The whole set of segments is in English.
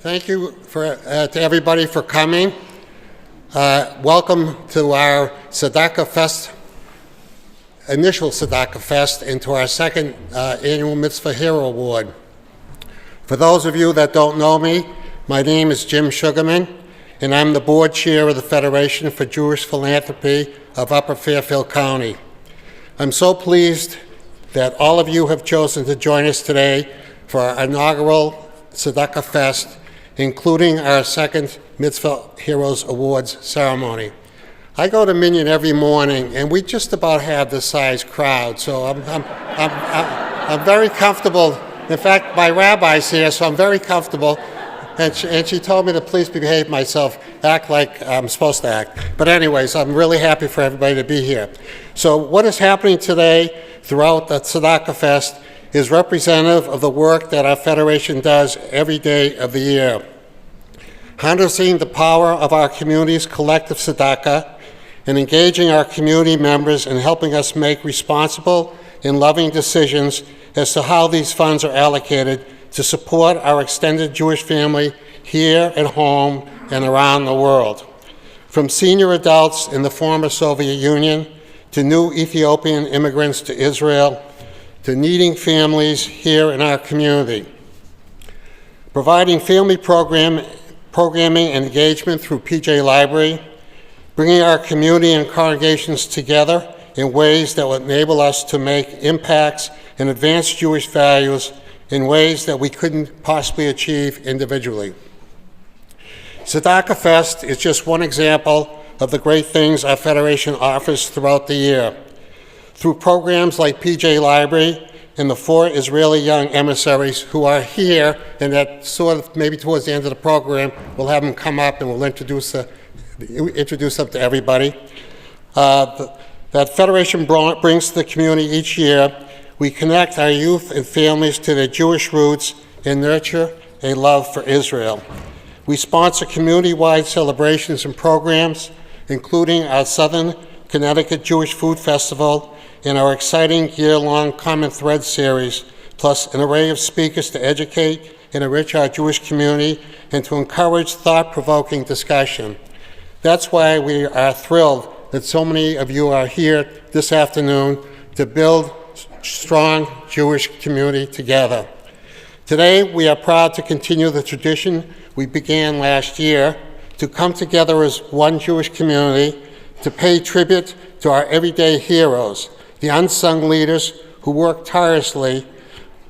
Thank you to everybody for coming. Welcome to our TzedakahFest, initial TzedakahFest, and to our second annual Mitzvah Hero Award. For those of you that don't know me, my name is Jim Sugarman, and I'm the board chair of the Federation for Jewish Philanthropy of Upper Fairfield County. I'm so pleased that all of you have chosen to join us today for our inaugural TzedakahFest, including our second Mitzvah Heroes Awards ceremony. I go to Minyan every morning, and we just about have the size crowd, so I'm very comfortable. In fact, my rabbi's here, so I'm very comfortable. And she told me to please behave myself, act like I'm supposed to act. But anyways, I'm really happy for everybody to be here. So what is happening today throughout the TzedakahFest is representative of the work that our Federation does every day of the year. Harnessing the power of our community's collective tzedakah and engaging our community members in helping us make responsible and loving decisions as to how these funds are allocated to support our extended Jewish family here at home and around the world. From senior adults in the former Soviet Union to new Ethiopian immigrants to Israel, to needing families here in our community. Providing family programming and engagement through PJ Library, bringing our community and congregations together in ways that will enable us to make impacts and advance Jewish values in ways that we couldn't possibly achieve individually. TzedakahFest is just one example of the great things our Federation offers throughout the year. Through programs like PJ Library and the 4 Israeli young emissaries who are here, and that sort of maybe towards the end of the program, we'll have them come up and we'll introduce them to everybody. That Federation brings to the community each year. We connect our youth and families to their Jewish roots and nurture a love for Israel. We sponsor community-wide celebrations and programs, including our Southern Connecticut Jewish Food Festival and our exciting year-long Common Thread series, plus an array of speakers to educate and enrich our Jewish community and to encourage thought-provoking discussion. That's why we are thrilled that so many of you are here this afternoon to build strong Jewish community together. Today, we are proud to continue the tradition we began last year to come together as one Jewish community to pay tribute to our everyday heroes, the unsung leaders who work tirelessly,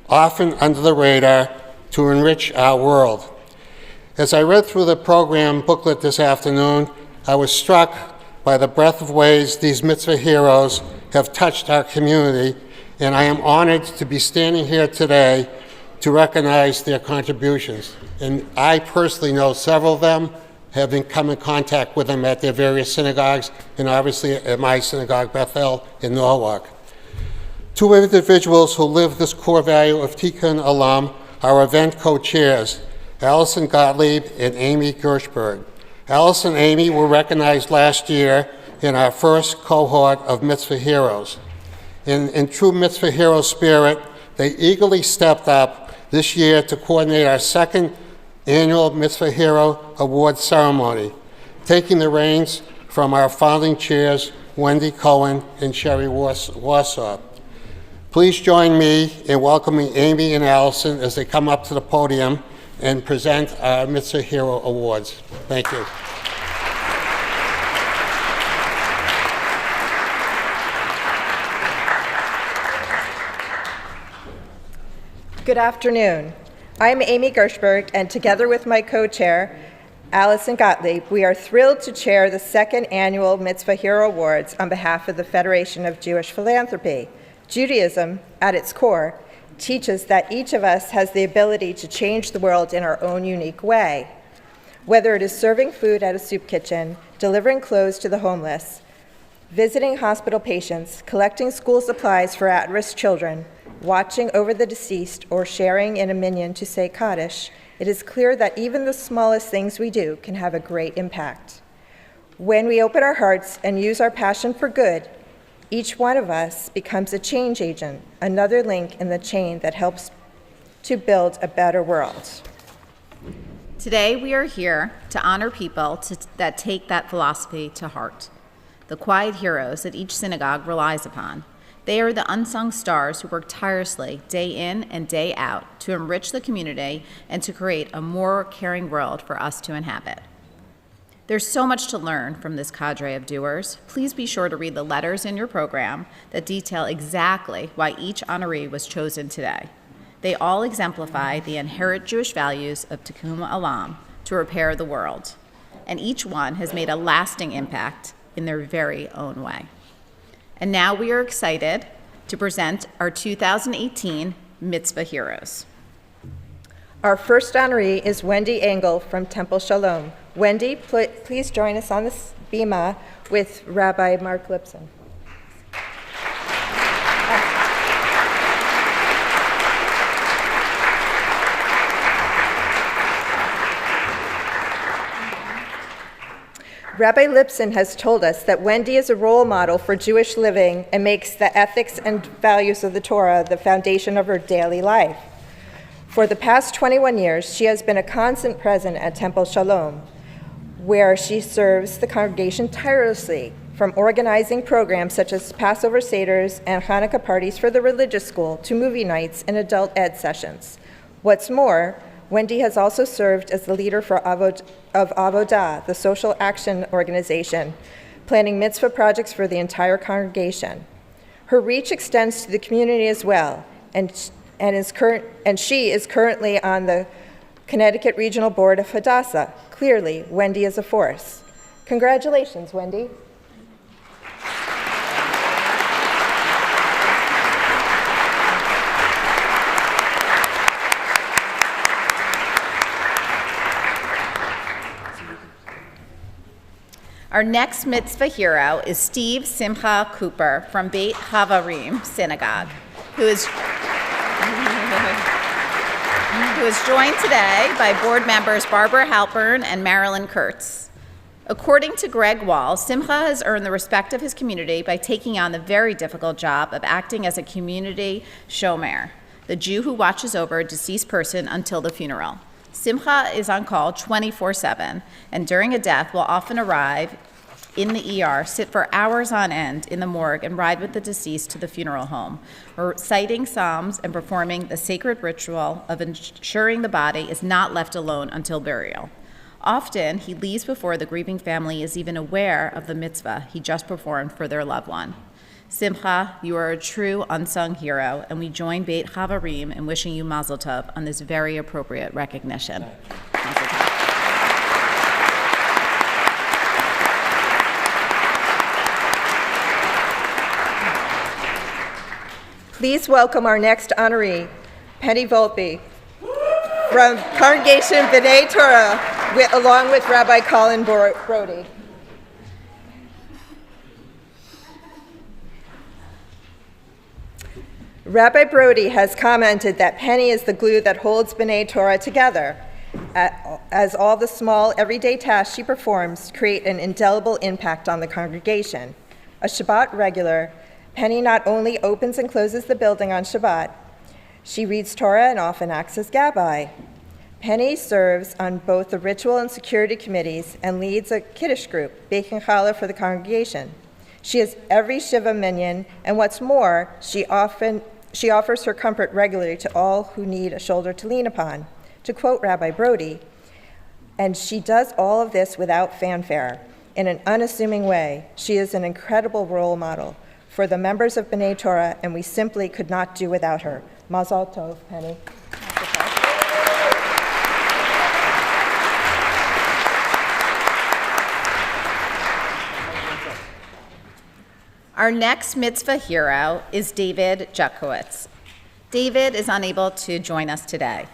often under the radar, to enrich our world. As I read through the program booklet this afternoon, I was struck by the breadth of ways these Mitzvah Heroes have touched our community, and I am honored to be standing here today to recognize their contributions. And I personally know several of them, having come in contact with them at their various synagogues, and obviously at my synagogue, Bethel, in Norwalk. 2 individuals who live this core value of Tikkun Olam are event co-chairs, Allison Gottlieb and Amy Gershberg. Alice and Amy were recognized last year in our first cohort of Mitzvah Heroes. In true Mitzvah Hero spirit, they eagerly stepped up this year to coordinate our second annual Mitzvah Hero Award ceremony, taking the reins from our founding chairs, Wendy Cohen and Sherry Warsaw. Please join me in welcoming Amy and Allison as they come up to the podium and present our Mitzvah Hero Awards. Thank you. Good afternoon. I'm Amy Gershberg, and together with my co-chair, Allison Gottlieb, we are thrilled to chair the second annual Mitzvah Hero Awards on behalf of the Federation of Jewish Philanthropy. Judaism, at its core, teaches that each of us has the ability to change the world in our own unique way. Whether it is serving food at a soup kitchen, delivering clothes to the homeless, visiting hospital patients, collecting school supplies for at-risk children, watching over the deceased, or sharing in a minyan to say Kaddish, it is clear that even the smallest things we do can have a great impact. When we open our hearts and use our passion for good, each one of us becomes a change agent, another link in the chain that helps to build a better world. Today, we are here to honor people that take that philosophy to heart, the quiet heroes that each synagogue relies upon. They are the unsung stars who work tirelessly day in and day out to enrich the community and to create a more caring world for us to inhabit. There's so much to learn from this cadre of doers. Please be sure to read the letters in your program that detail exactly why each honoree was chosen today. They all exemplify the inherent Jewish values of Tikkun Olam, to repair the world, and each one has made a lasting impact in their very own way. And now we are excited to present our 2018 Mitzvah Heroes. Our first honoree is Wendy Engel from Temple Shalom. Wendy, please join us on this bima with Rabbi Mark Lipson. Rabbi Lipson has told us that Wendy is a role model for Jewish living and makes the ethics and values of the Torah the foundation of her daily life. For the past 21 years, she has been a constant presence at Temple Shalom, where she serves the congregation tirelessly, from organizing programs such as Passover Seders and Hanukkah parties for the religious school to movie nights and adult ed sessions. What's more, Wendy has also served as the leader of Avodah, the social action organization, planning mitzvah projects for the entire congregation. Her reach extends to the community as well, and she is currently on the Connecticut Regional Board of Hadassah. Clearly, Wendy is a force. Congratulations, Wendy. Our next mitzvah hero is Steve Simcha Cooper from Beit Havarim Synagogue, who is joined today by board members Barbara Halpern and Marilyn Kurtz. According to Greg Wall, Simcha has earned the respect of his community by taking on the very difficult job of acting as a community shomer, the Jew who watches over a deceased person until the funeral. Simcha is on call 24/7, and during a death will often arrive in the ER, sit for hours on end in the morgue, and ride with the deceased to the funeral home, reciting psalms and performing the sacred ritual of ensuring the body is not left alone until burial. Often, he leaves before the grieving family is even aware of the mitzvah he just performed for their loved one. Simcha, you are a true unsung hero, and we join Beit Havarim in wishing you Mazel Tov on this very appropriate recognition. Mazel Tov. Please welcome our next honoree, Penny Volpe, from Congregation B'nai Torah, along with Rabbi Colin Brody. Rabbi Brody has commented that Penny is the glue that holds B'nai Torah together, as all the small, everyday tasks she performs create an indelible impact on the congregation. A Shabbat regular, Penny not only opens and closes the building on Shabbat, she reads Torah and often acts as gabbai. Penny serves on both the ritual and security committees and leads a Kiddush group, baking challah for the congregation. She is every Shiva minyan, and what's more, she offers her comfort regularly to all who need a shoulder to lean upon. To quote Rabbi Brody, and she does all of this without fanfare, in an unassuming way. She is an incredible role model for the members of B'nai Torah, and we simply could not do without her. Mazel Tov, Penny. Our next mitzvah hero is David Jukowitz. David is unable to join us today.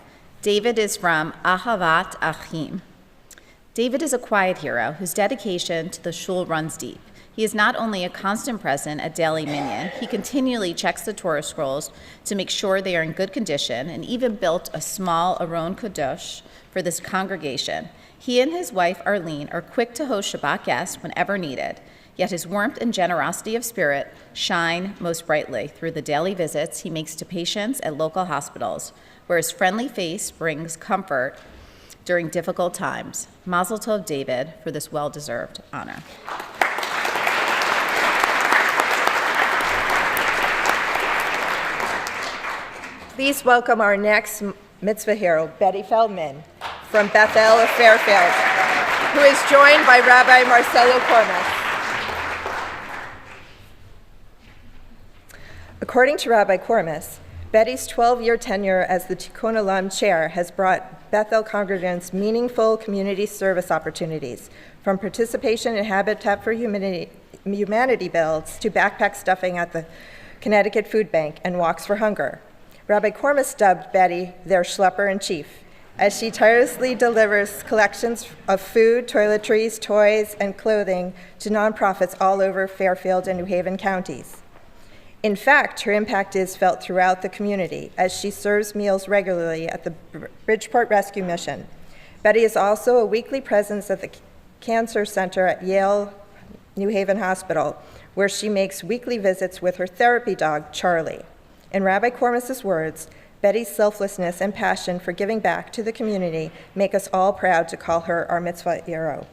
David is from Ahavat Achim. David is a quiet hero whose dedication to the shul runs deep. He is not only a constant present at Daily Minyan, he continually checks the Torah scrolls to make sure they are in good condition, and even built a small Aron Kadosh for this congregation. He and his wife Arlene are quick to host Shabbat guests whenever needed, yet his warmth and generosity of spirit shine most brightly through the daily visits he makes to patients at local hospitals, where his friendly face brings comfort during difficult times. Mazel tov, David, for this well-deserved honor. Please welcome our next Mitzvah hero, Betty Feldman, from Bethel of Fairfield, who is joined by Rabbi Marcelo Cormes. According to Rabbi Cormes, Betty's 12-year tenure as the Tikkun Olam chair has brought Bethel congregants meaningful community service opportunities, from participation in Habitat for Humanity builds to backpack stuffing at the Connecticut Food Bank and walks for hunger. Rabbi Cormes dubbed Betty their schlepper-in-chief, as she tirelessly delivers collections of food, toiletries, toys, and clothing to nonprofits all over Fairfield and New Haven counties. In fact, her impact is felt throughout the community, as she serves meals regularly at the Bridgeport Rescue Mission. Betty is also a weekly presence at the Cancer Center at Yale New Haven Hospital, where she makes weekly visits with her therapy dog, Charlie. In Rabbi Cormes' words, Betty's selflessness and passion for giving back to the community make us all proud to call her our mitzvah hero.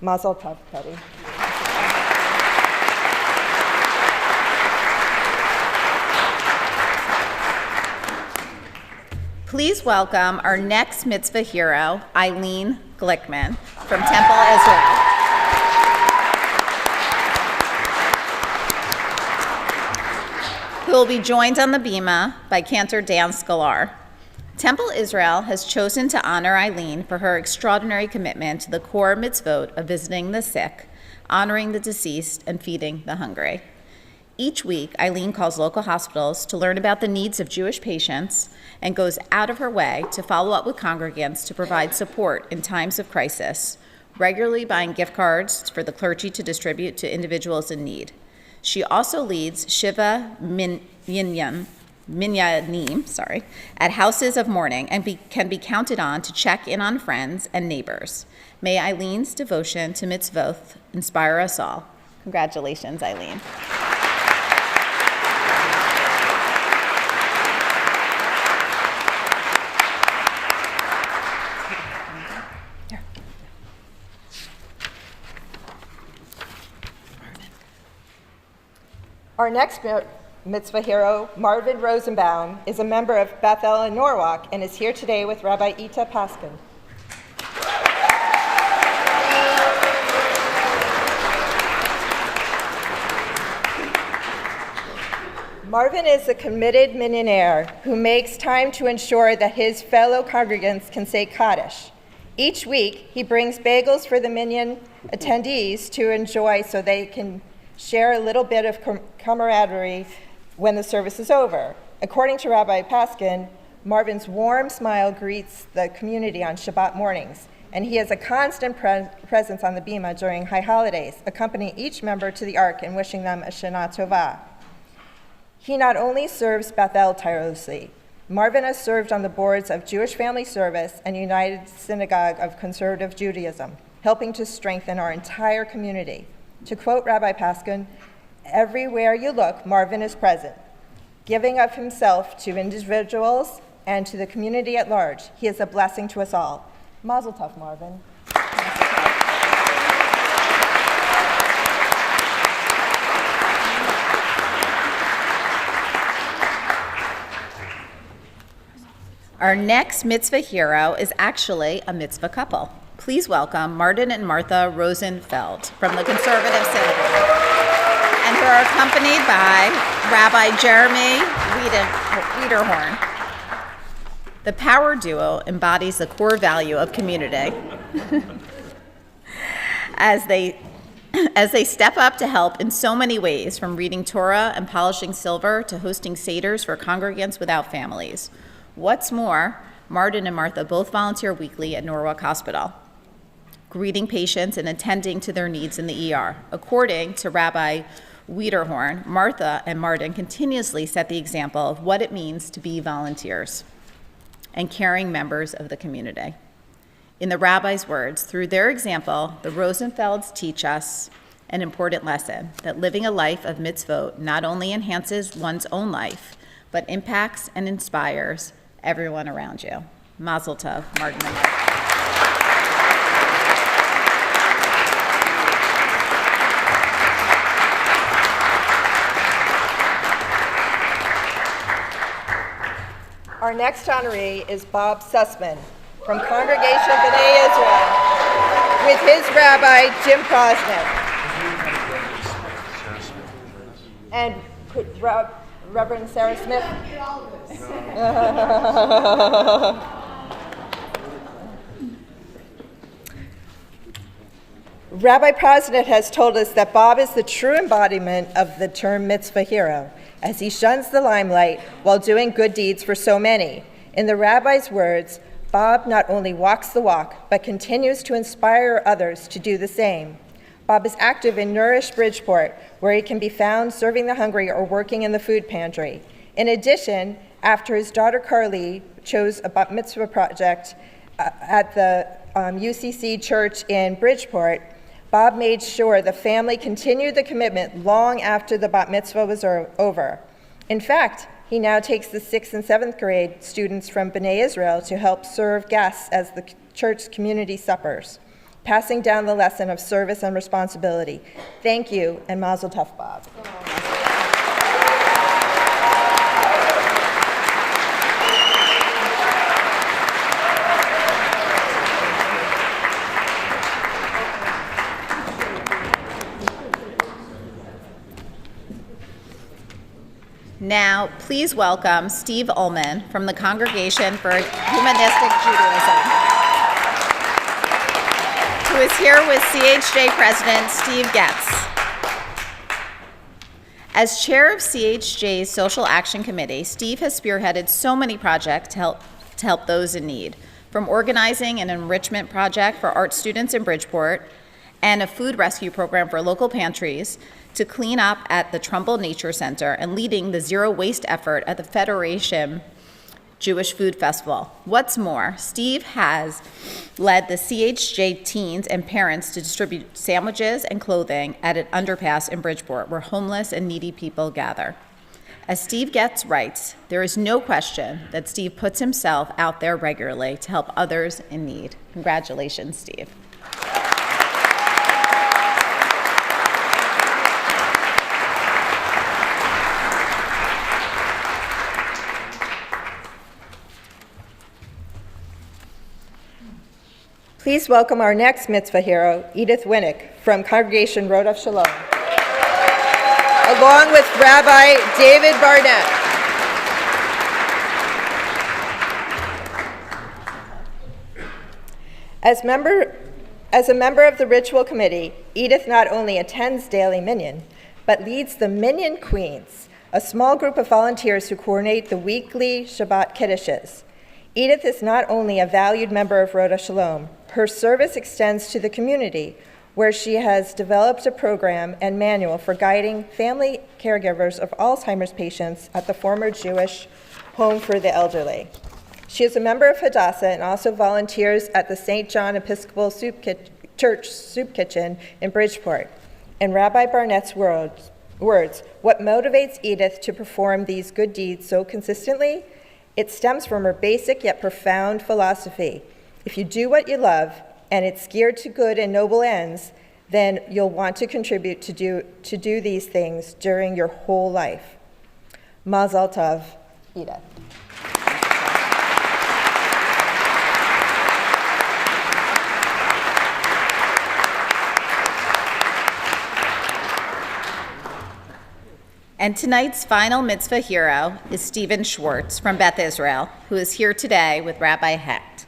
Mazel tov, Betty. Please welcome our next mitzvah hero, Eileen Glickman from Temple Israel. Who will be joined on the bima by cantor Dan Scalar. Temple Israel has chosen to honor Eileen for her extraordinary commitment to the core mitzvot of visiting the sick, honoring the deceased, and feeding the hungry. Each week, Eileen calls local hospitals to learn about the needs of Jewish patients and goes out of her way to follow up with congregants to provide support in times of crisis, regularly buying gift cards for the clergy to distribute to individuals in need. She also leads Shiva Minyanim at houses of mourning and can be counted on to check in on friends and neighbors. May Eileen's devotion to mitzvot inspire us all. Congratulations, Eileen. Our next mitzvah hero, Marvin Rosenbaum, is a member of Bethel in Norwalk and is here today with Rabbi Ita Paskin. Marvin is a committed minyaner who makes time to ensure that his fellow congregants can say Kaddish. Each week, he brings bagels for the minyan attendees to enjoy so they can share a little bit of camaraderie when the service is over. According to Rabbi Paskin, Marvin's warm smile greets the community on Shabbat mornings, and he has a constant presence on the bima during high holidays, accompanying each member to the Ark and wishing them a Shana Tova. He not only serves Bethel tirelessly, Marvin has served on the boards of Jewish Family Service and United Synagogue of Conservative Judaism, helping to strengthen our entire community. To quote Rabbi Paskin, "Everywhere you look, Marvin is present, giving of himself to individuals and to the community at large. He is a blessing to us all." Mazel tov, Marvin. Our next mitzvah hero is actually a mitzvah couple. Please welcome Martin and Martha Rosenfeld from the Conservative Synagogue, and who are accompanied by Rabbi Jeremy Wiederhorn. The power duo embodies the core value of community as they step up to help in so many ways, from reading Torah and polishing silver to hosting seders for congregants without families. What's more, Martin and Martha both volunteer weekly at Norwalk Hospital, greeting patients and attending to their needs in the ER. According to Rabbi Wiederhorn, Martha and Martin continuously set the example of what it means to be volunteers and caring members of the community. In the rabbi's words, through their example, the Rosenfelds teach us an important lesson, that living a life of mitzvot not only enhances one's own life, but impacts and inspires everyone around you. Mazel tov, Martin and Martha. Our next honoree is Bob Sussman from Congregation B'nai Israel with his rabbi, Jim Prosman. And Reverend Sarah Smith. Rabbi Prosnett has told us that Bob is the true embodiment of the term mitzvah hero, as he shuns the limelight while doing good deeds for so many. In the rabbi's words, Bob not only walks the walk, but continues to inspire others to do the same. Bob is active in Nourish Bridgeport, where he can be found serving the hungry or working in the food pantry. In addition, after his daughter Carly chose a bat mitzvah project at the UCC church in Bridgeport, Bob made sure the family continued the commitment long after the bat mitzvah was over. In fact, he now takes the 6th and 7th grade students from B'nai Israel to help serve guests as the church's community suppers, passing down the lesson of service and responsibility. Thank you, and Mazel Tov, Bob. Now, please welcome Steve Ullman from the Congregation for Humanistic Judaism, who is here with CHJ President Steve Getz. As chair of CHJ's Social Action Committee, Steve has spearheaded so many projects to help those in need, from organizing an enrichment project for art students in Bridgeport and a food rescue program for local pantries, to clean up at the Trumbull Nature Center and leading the zero waste effort at the Federation Jewish Food Festival. What's more, Steve has led the CHJ teens and parents to distribute sandwiches and clothing at an underpass in Bridgeport where homeless and needy people gather. As Steve Getz writes, there is no question that Steve puts himself out there regularly to help others in need. Congratulations, Steve. Please welcome our next mitzvah hero, Edith Winnick, from Congregation Road of Shalom, along with Rabbi David Barnett. As a member of the Ritual Committee, Edith not only attends Daily Minyan, but leads the Minyan Queens, a small group of volunteers who coordinate the weekly Shabbat Kiddushes. Edith is not only a valued member of Roda Shalom, her service extends to the community, where she has developed a program and manual for guiding family caregivers of Alzheimer's patients at the former Jewish Home for the Elderly. She is a member of Hadassah and also volunteers at the St. John Episcopal Church Soup Kitchen in Bridgeport. In Rabbi Barnett's words, what motivates Edith to perform these good deeds so consistently? It stems from her basic yet profound philosophy. If you do what you love, and it's geared to good and noble ends, then you'll want to contribute to do these things during your whole life. Mazel Tov, Edith. And tonight's final mitzvah hero is Stephen Schwartz from Beth Israel, who is here today with Rabbi Hecht.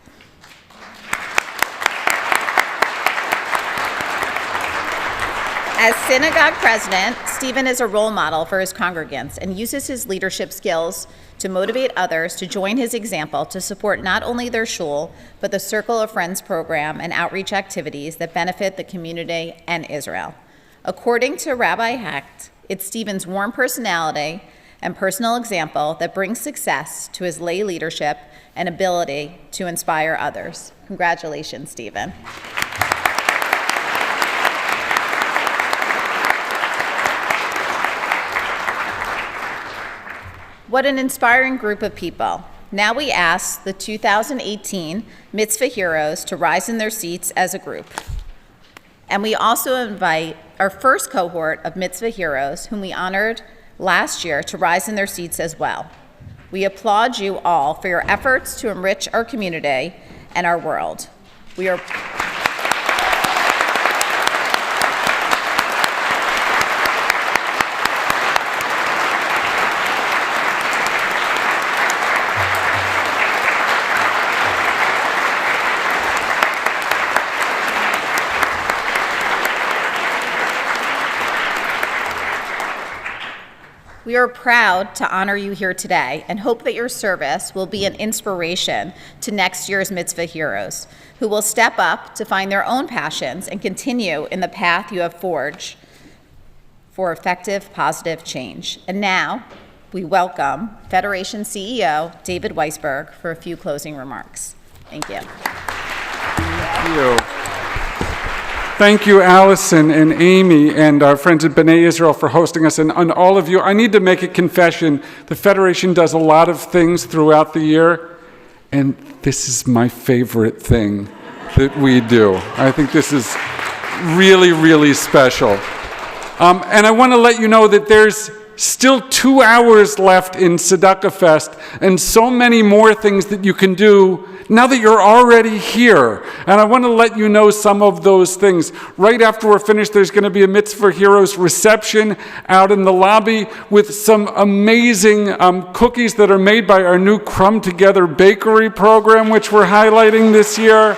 As synagogue president, Stephen is a role model for his congregants and uses his leadership skills to motivate others to join his example to support not only their shul, but the Circle of Friends program and outreach activities that benefit the community and Israel. According to Rabbi Hecht, it's Stephen's warm personality and personal example that brings success to his lay leadership and ability to inspire others. Congratulations, Stephen. What an inspiring group of people. Now we ask the 2018 Mitzvah Heroes to rise in their seats as a group. And we also invite our first cohort of Mitzvah Heroes, whom we honored last year, to rise in their seats as well. We applaud you all for your efforts to enrich our community and our world. We are We are proud to honor you here today and hope that your service will be an inspiration to next year's Mitzvah Heroes, who will step up to find their own passions and continue in the path you have forged for effective, positive change. And now, we welcome Federation CEO David Weisberg for a few closing remarks. Thank you. Thank you. Thank you, Allison and Amy and our friends at B'nai Israel for hosting us, and all of you. I need to make a confession. The Federation does a lot of things throughout the year, and this is my favorite thing that we do. I think this is really, really special. And I want to let you know that there's still 2 hours left in TzedakahFest, and so many more things that you can do now that you're already here. And I want to let you know some of those things. Right after we're finished, there's going to be a Mitzvah Heroes reception out in the lobby with some amazing cookies that are made by our new Crumb Together bakery program, which we're highlighting this year.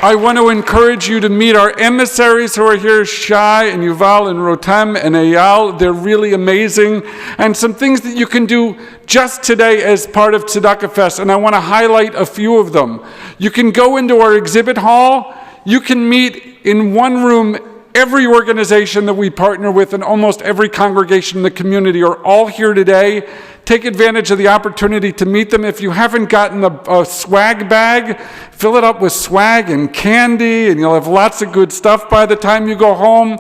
I want to encourage you to meet our emissaries who are here, Shai and Yuval and Rotem and Eyal. They're really amazing. And some things that you can do just today as part of TzedakahFest, and I want to highlight a few of them. You can go into our exhibit hall. You can meet in one room every organization that we partner with, and almost every congregation in the community are all here today. Take advantage of the opportunity to meet them. If you haven't gotten a swag bag, fill it up with swag and candy, and you'll have lots of good stuff by the time you go home.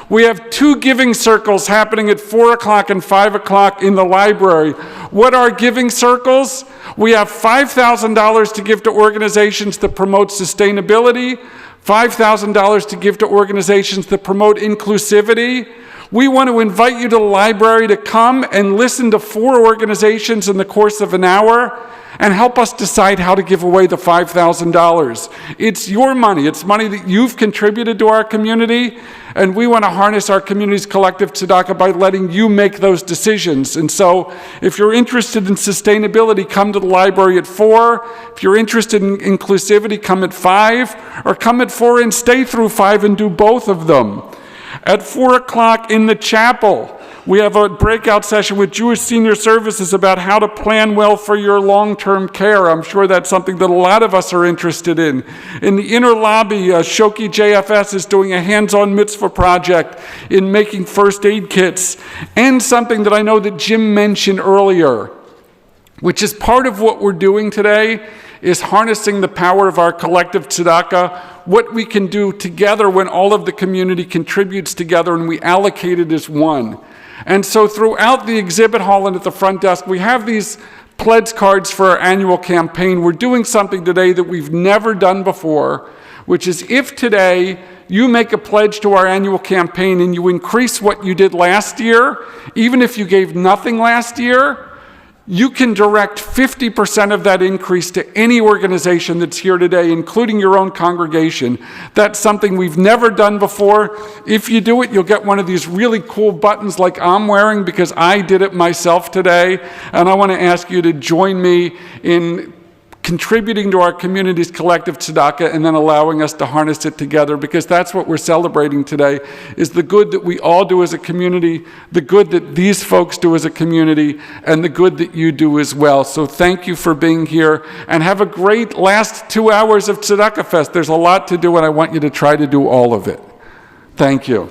We have 2 giving circles happening at 4 o'clock and 5 o'clock in the library. What are giving circles? We have $5,000 to give to organizations that promote sustainability, $5,000 to give to organizations that promote inclusivity. We want to invite you to the library to come and listen to 4 organizations in the course of an hour and help us decide how to give away the $5,000. It's your money. It's money that you've contributed to our community, and we want to harness our community's collective tzedakah by letting you make those decisions. And so if you're interested in sustainability, come to the library at 4. If you're interested in inclusivity, come at 5, or come at 4 and stay through 5 and do both of them. At 4 o'clock in the chapel, we have a breakout session with Jewish Senior Services about how to plan well for your long-term care. I'm sure that's something that a lot of us are interested in. In the inner lobby, Shoki JFS is doing a hands-on mitzvah project in making first aid kits, and something that I know that Jim mentioned earlier, which is part of what we're doing today, is harnessing the power of our collective tzedakah, what we can do together when all of the community contributes together and we allocate it as one. And so throughout the exhibit hall and at the front desk, we have these pledge cards for our annual campaign. We're doing something today that we've never done before, which is if today you make a pledge to our annual campaign and you increase what you did last year, even if you gave nothing last year, you can direct 50% of that increase to any organization that's here today, including your own congregation. That's something we've never done before. If you do it, you'll get one of these really cool buttons like I'm wearing, because I did it myself today. And I want to ask you to join me in contributing to our community's collective tzedakah and then allowing us to harness it together, because that's what we're celebrating today, is the good that we all do as a community, the good that these folks do as a community, and the good that you do as well. So thank you for being here, and have a great last 2 hours of TzedakahFest. There's a lot to do, and I want you to try to do all of it. Thank you.